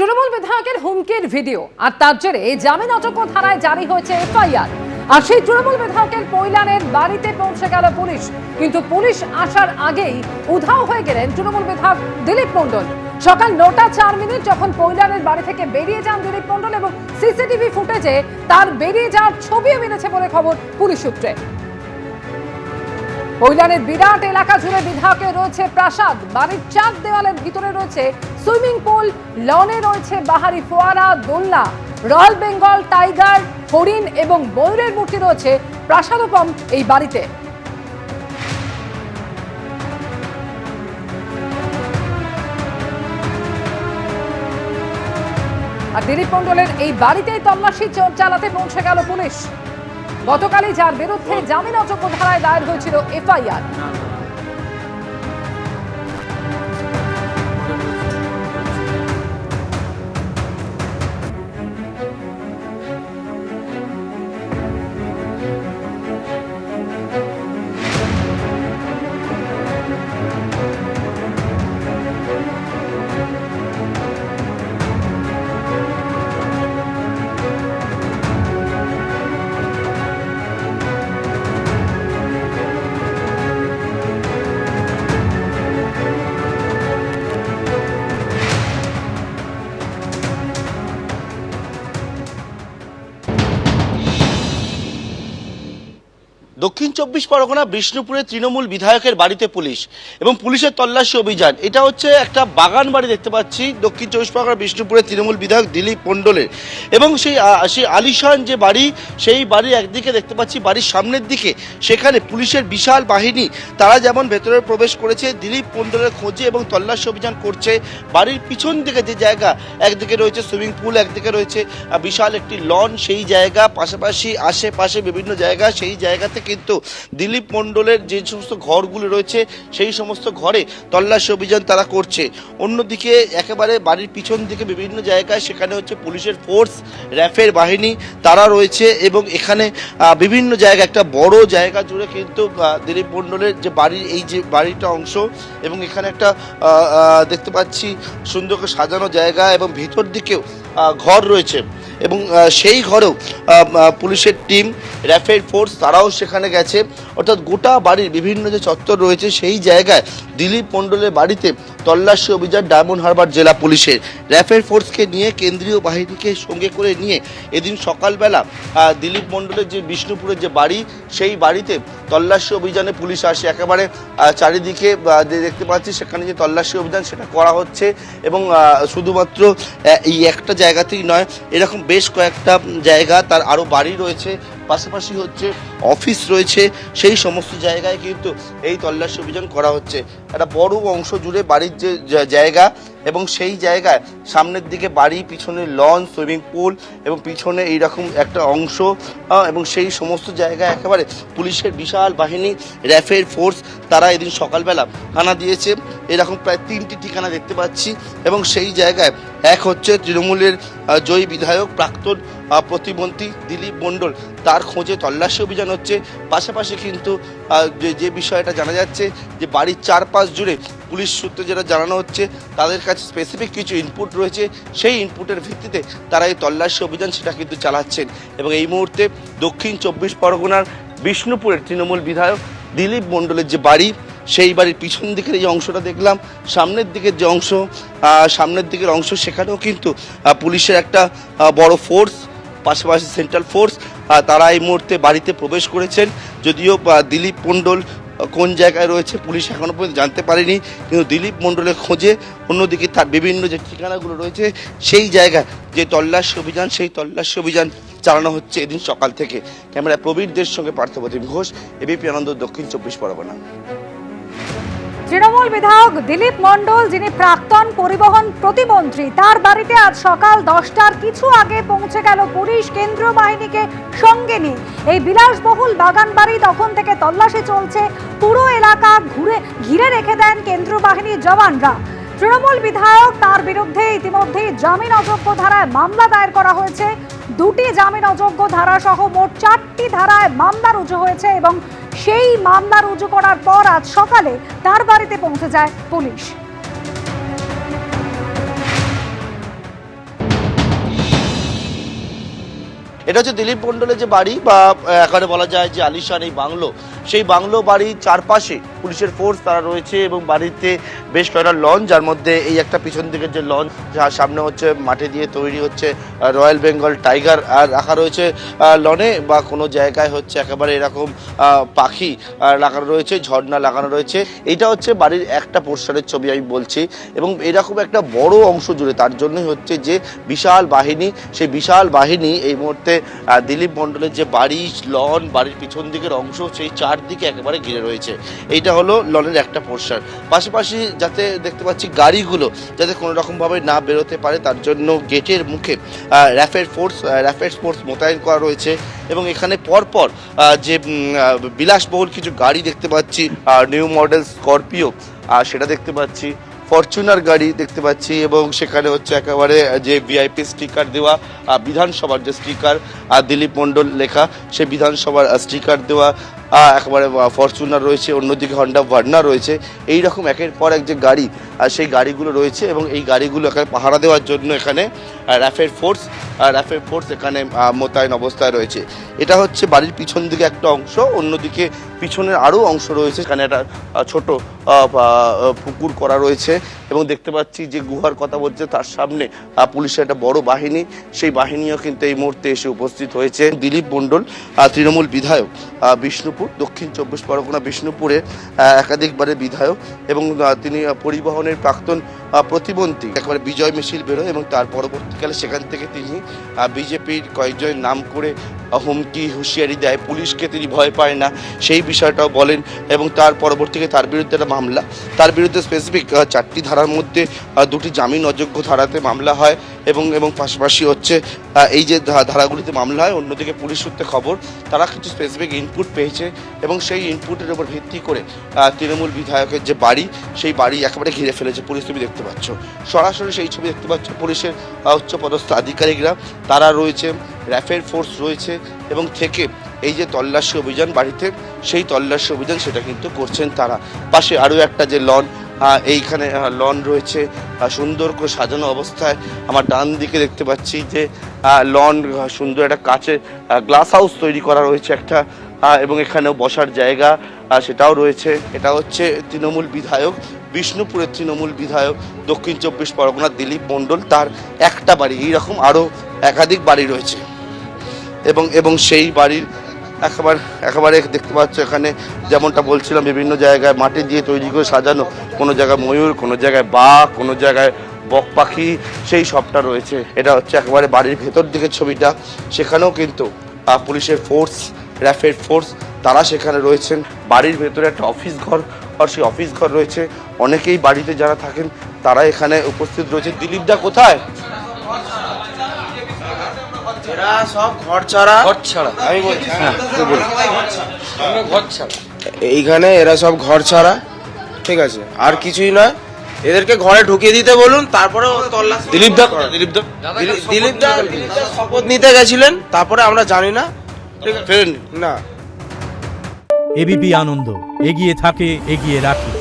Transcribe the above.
তৃণমূল বিধায়কের হুমকির ভিডিও আর তার জেরে জামিন অযোগ্য ধারায় জারি হয়েছে এফআইআর। আর সেই তৃণমূল বিধায়কের পৈলানের বাড়িতে পৌঁছে গেল পুলিশ, কিন্তু পুলিশ আসার আগেই উধাও হয়ে গেলেন তৃণমূল বিধায়ক দিলীপ মণ্ডল। সকাল 9টা 4 মিনিট যখন পৈলানের বাড়ি থেকে বেরিয়ে যান দিলীপ মণ্ডল এবং সিসিটিভি ফুটেজে তার বেরিয়ে যাওয়ার ছবিও মিলেছে বলে খবর পুলিশ সূত্রে। পৈলানের বিরাট এলাকা জুড়ে বিধায়কের রয়েছে প্রাসাদ, বাড়ির 4 দেওয়ালের ভিতরে রয়েছে সুইমিং পুল, লনে রয়েছে বাহারি ফোয়ারা, দোলনা, রয়্যাল বেঙ্গল টাইগার, হরিণ এবং ময়ূরের মূর্তি রয়েছে প্রাসাদোপম এই বাড়িতে। আর দিলীপ মণ্ডলের এই বাড়িতেই তল্লাশি চালাতে পৌঁছে গেল পুলিশ। গতকালই যার বিরুদ্ধে জামিন অযোগ্য ধারায় দায়ের হয়েছিল এফআইআর। দক্ষিণ 24 পরগনা বিষ্ণুপুরে তৃণমূল বিধায়কের বাড়িতে পুলিশ এবং পুলিশের তল্লাশি অভিযান। এটা হচ্ছে একটা বাগান বাড়ি দেখতে পাচ্ছি দক্ষিণ 24 পরগনা বিষ্ণুপুরে তৃণমূল বিধায়ক দিলীপ মণ্ডলের, এবং সেই আলিশান যে বাড়ি, সেই বাড়ি একদিকে দেখতে পাচ্ছি বাড়ির সামনের দিকে সেখানে পুলিশের বিশাল বাহিনী তারা যেমন ভেতরে প্রবেশ করেছে দিলীপ মণ্ডলের খোঁজে এবং তল্লাশি অভিযান করছে। বাড়ির পিছন দিকে যে জায়গা, একদিকে রয়েছে সুইমিং পুল, একদিকে রয়েছে বিশাল একটি লন, সেই জায়গা পাশাপাশি আশেপাশে বিভিন্ন জায়গা, সেই জায়গাতে কিন্তু দিলীপ মণ্ডলের যে সমস্ত ঘরগুলো রয়েছে সেই সমস্ত ঘরে তল্লাশি অভিযান তারা করছে। অন্যদিকে একেবারে বাড়ির পিছন দিকে বিভিন্ন জায়গায় সেখানে হচ্ছে পুলিশের ফোর্স, র্যাফের বাহিনী তারা রয়েছে, এবং এখানে বিভিন্ন জায়গা একটা বড় জায়গা জুড়ে কিন্তু দিলীপ মণ্ডলের যে বাড়ির এই যে বাড়িটা অংশ, এবং এখানে একটা দেখতে পাচ্ছি সুন্দর করে সাজানো জায়গা এবং ভিতর দিকেও ঘর রয়েছে, এবং সেই ঘরেও পুলিশের টিম, র্যাফের ফোর্স তারাও সেখানে গেছে। অর্থাৎ গোটা বাড়ির বিভিন্ন যে চত্বর রয়েছে সেই জায়গায় দিলীপ মণ্ডলের বাড়িতে তল্লাশি অভিযান ডায়মন্ড হারবার জেলা পুলিশের। র্যাফের ফোর্সকে নিয়ে, কেন্দ্রীয় বাহিনীকে সঙ্গে করে নিয়ে এদিন সকালবেলা দিলীপ মণ্ডলের যে বিষ্ণুপুরের যে বাড়ি, সেই বাড়িতে তল্লাশি অভিযানে পুলিশ আসে। একেবারে চারিদিকে দেখতে পাচ্ছি সেখানে যে তল্লাশি অভিযান সেটা করা হচ্ছে, এবং শুধুমাত্র এই একটা জায়গাতেই নয়, এরকম বেশ কয়েকটা জায়গা, তার আরও বাড়ি রয়েছে, পাশাপাশি হচ্ছে অফিস রয়েছে, সেই সমস্ত জায়গায় কিন্তু এই তল্লাশি অভিযান করা হচ্ছে। একটা বড় অংশ জুড়ে বাড়ির যে জায়গা, এবং সেই জায়গায় সামনের দিকে বাড়ি, পিছনে লন, সুইমিং পুল এবং পিছনে এইরকম একটা অংশ, এবং সেই সমস্ত জায়গায় একেবারে পুলিশের বিশাল বাহিনী, র্যাফের ফোর্স তারা এদিন সকালবেলা হানা দিয়েছে। এরকম প্রায় 3টি ঠিকানা দেখতে পাচ্ছি, এবং সেই জায়গায় এক হচ্ছে তৃণমূলের জয়ী বিধায়ক প্রাক্তন প্রতিমন্ত্রী দিলীপ মণ্ডল, তার খোঁজে তল্লাশি অভিযান হচ্ছে। পাশাপাশি কিন্তু যে বিষয়টা জানা যাচ্ছে যে বাড়ির চারপাশ জুড়ে পুলিশ সূত্রে যেটা জানানো হচ্ছে তাদের কাছে স্পেসিফিক কিছু ইনপুট রয়েছে, সেই ইনপুটের ভিত্তিতে তারা এই তল্লাশি অভিযান সেটা কিন্তু চালাচ্ছেন। এবং এই মুহূর্তে দক্ষিণ 24 পরগনার বিষ্ণুপুরের তৃণমূল বিধায়ক দিলীপ মণ্ডলের যে বাড়ি, সেই বাড়ির পিছন দিকের এই অংশটা দেখলাম, সামনের দিকের যে অংশ, সামনের দিকের অংশ সেখানেও কিন্তু পুলিশের একটা বড় ফোর্স, পাশাপাশি সেন্ট্রাল ফোর্স তারা এই মুহূর্তে বাড়িতে প্রবেশ করেছেন। যদিও দিলীপ মণ্ডল কোন জায়গায় রয়েছে পুলিশ এখনও পর্যন্ত জানতে পারেনি, কিন্তু দিলীপ মণ্ডলের খোঁজে অন্যদিকে তার বিভিন্ন যে ঠিকানাগুলো রয়েছে সেই জায়গায় যে তল্লাশি অভিযান, সেই তল্লাশি অভিযান চালানো হচ্ছে এদিন সকাল থেকে। ক্যামেরা প্রবীরদের সঙ্গে পার্থপ্রতিম ঘোষ, এবিপি আনন্দ, দক্ষিণ 24 পরগনা। তৃণমূল বিধায়ক দিলীপ মণ্ডল, যিনি প্রাক্তন পরিবহন প্রতিমন্ত্রী, তার বাড়িতে আজ সকাল 10টার কিছু আগে পৌঁছে গেল পুলিশ কেন্দ্রীয় বাহিনীকে সঙ্গে নিয়ে। এই বিলাসবহুল বাগান বাড়ি তখন থেকে তল্লাশি চলছে, পুরো এলাকা ঘিরে রেখে দেন কেন্দ্রীয় বাহিনীর জওয়ানরা। তৃণমূল বিধায়ক, তার বিরুদ্ধে ইতিমধ্যেই জামিন অযোগ্য ধারায় মামলা দায়ের করা হয়েছে। 2টি জামিন অযোগ্য ধারা সহ মোট 4টি ধারায় মামলা রুজু হয়েছে, এবং সেই মামলা রুজু করার পর আজ সকালে তার বাড়িতে পৌঁছে যায় পুলিশ। এটা হচ্ছে দিলীপ মণ্ডলের যে বাড়ি বা এখানে বলা যায় যে আলিশান এই বাংলো, সেই বাংলো বাড়ির চারপাশে পুলিশের ফোর্স তারা রয়েছে এবং বাড়িতে বেশ কয়েকটা লন, যার মধ্যে এই একটা পিছন দিকের যে লন, যার সামনে হচ্ছে মাটি দিয়ে তৈরি হচ্ছে রয়্যাল বেঙ্গল টাইগার আর রাখা রয়েছে লনে, বা কোনো জায়গায় হচ্ছে একেবারে এরকম পাখি লাগানো রয়েছে, ঝর্ণা লাগানো রয়েছে। এইটা হচ্ছে বাড়ির একটা পোর্শনের ছবি আমি বলছি, এবং এরকম একটা বড় অংশ জুড়ে তার জন্যই হচ্ছে যে বিশাল বাহিনী, সেই বিশাল বাহিনী এই মুহূর্তে দিলীপ মণ্ডলের যে বাড়ি, লন, বাড়ির পিছন দিকের অংশ, সেই চারদিকে একেবারে ঘিরে রয়েছে। এইটা হলো লনের একটা পোর্শন। পাশাপাশি যাতে দেখতে পাচ্ছি গাড়িগুলো যাতে কোনো রকমভাবে না বেরোতে পারে তার জন্য গেটের মুখে র্যাপিড ফোর্স মোতায়েন করা রয়েছে। এবং এখানে পরপর যে বিলাসবহুল কিছু গাড়ি দেখতে পাচ্ছি, নিউ মডেল স্করপিও সেটা দেখতে পাচ্ছি, ফরচুনার গাড়ি দেখতে পাচ্ছি, এবং সেখানে হচ্ছে একেবারে যে ভিআইপি স্টিকার দেওয়া বিধানসভার যে স্টিকার দিলীপ মণ্ডল লেখা, সেই বিধানসভার স্টিকার দেওয়া একেবারে ফরচুনার রয়েছে, অন্যদিকে হন্ডা ভার্না রয়েছে। এই রকম একের পর এক যে গাড়ি সেই গাড়িগুলো রয়েছে, এবং এই গাড়িগুলো এখানে পাহারা দেওয়ার জন্য এখানে র্যাপিড ফোর্স এখানে মোতায়েন অবস্থায় রয়েছে। এটা হচ্ছে বাড়ির পিছন দিকে একটা অংশ, অন্যদিকে পিছনের আরও অংশ রয়েছে। এখানে একটা ছোট পুকুর করা রয়েছে, এবং দেখতে পাচ্ছি যে গুহার কথা বলছে তার সামনে পুলিশের একটা বড় বাহিনী, সেই বাহিনীও কিন্তু এই মুহূর্তে এসে উপস্থিত হয়েছে। দিলীপ মণ্ডল তৃণমূল বিধায়ক, বিষ্ণুপুর, দক্ষিণ 24 পরগনা বিষ্ণুপুরের একাধিকবারের বিধায়ক, এবং তিনি পরিবহনের প্রাক্তন প্রতিমন্ত্রী। একবারে বিজয় মিছিল বেরোয় এবং তার পরবর্তীকালে সেখান থেকে তিনি বিজেপির কয়েকজন নাম করে হুমকি হুঁশিয়ারি দেয়, পুলিশকে তিনি ভয় পায় না সেই বিষয়টাও বলেন। এবং তার পরবর্তীতে তার বিরুদ্ধে একটা মামলা, তার বিরুদ্ধে স্পেসিফিক 4টি ধারার মধ্যে 2টি জামিন অযোগ্য ধারাতে মামলা হয়, এবং পাশাপাশি হচ্ছে এই যে ধারাগুলিতে মামলা হয়, অন্যদিকে পুলিশ সূত্রে খবর তারা কিছু স্পেসিফিক ইনপুট পেয়েছে, এবং সেই ইনপুটের উপর ভিত্তি করে তৃণমূল বিধায়কের যে বাড়ি, সেই বাড়ি একেবারে ঘিরে ফেলেছে পুলিশ। তুমি দেখতে পাচ্ছ সরাসরি সেই ছবি দেখতে পাচ্ছ, পুলিশের উচ্চপদস্থ আধিকারিকরা তারা রয়েছে, র্যাপিড ফোর্স রয়েছে, এবং থেকে এই যে তল্লাশি অভিযান বাড়িতে, সেই তল্লাশি অভিযান সেটা কিন্তু করছেন তারা। পাশে আরও একটা যে লন, এইখানে লন রয়েছে সুন্দর করে সাজানো অবস্থায়। আমার ডান দিকে দেখতে পাচ্ছি যে লন সুন্দর একটা কাচের গ্লাস হাউস তৈরি করা রয়েছে একটা, এবং এখানেও বসার জায়গা সেটাও রয়েছে। এটা হচ্ছে তৃণমূল বিধায়ক, বিষ্ণুপুরের তৃণমূল বিধায়ক দক্ষিণ 24 পরগনা দিলীপ মণ্ডল, তার একটা বাড়ি। এইরকম আরও একাধিক বাড়ি রয়েছে, এবং সেই বাড়ির একেবারে দেখতে পাচ্ছ এখানে যেমনটা বলছিলাম, বিভিন্ন জায়গায় মাটি দিয়ে তৈরি করে সাজানো, কোনো জায়গায় ময়ূর, কোনো জায়গায় বাঘ, কোনো জায়গায় বক পাখি, সেই সবটা রয়েছে। এটা হচ্ছে একেবারে বাড়ির ভেতর দিকের ছবিটা, সেখানেও কিন্তু পুলিশের ফোর্স, র্যাপিড ফোর্স তারা সেখানে রয়েছেন। বাড়ির ভেতরে একটা অফিস ঘর, আর সেই অফিস ঘর রয়েছে, অনেকেই বাড়িতে যারা থাকেন তারা এখানে উপস্থিত রয়েছে। দিলীপদা কোথায়? এরা সব ঘর ছাড়া আমি বলছি, এইখানে এরা সব ঘর ছাড়া, ঠিক আছে, আর কিছুই নয়। এদেরকে ঘরে ঢুকিয়ে দিতে বলুন, তারপরে দিলীপদা শপথ নিতে গেছিলেন, তারপরে আমরা জানি না, ঠিক আছে না। এবিপি আনন্দ, এগিয়ে থাকে, এগিয়ে রাখে।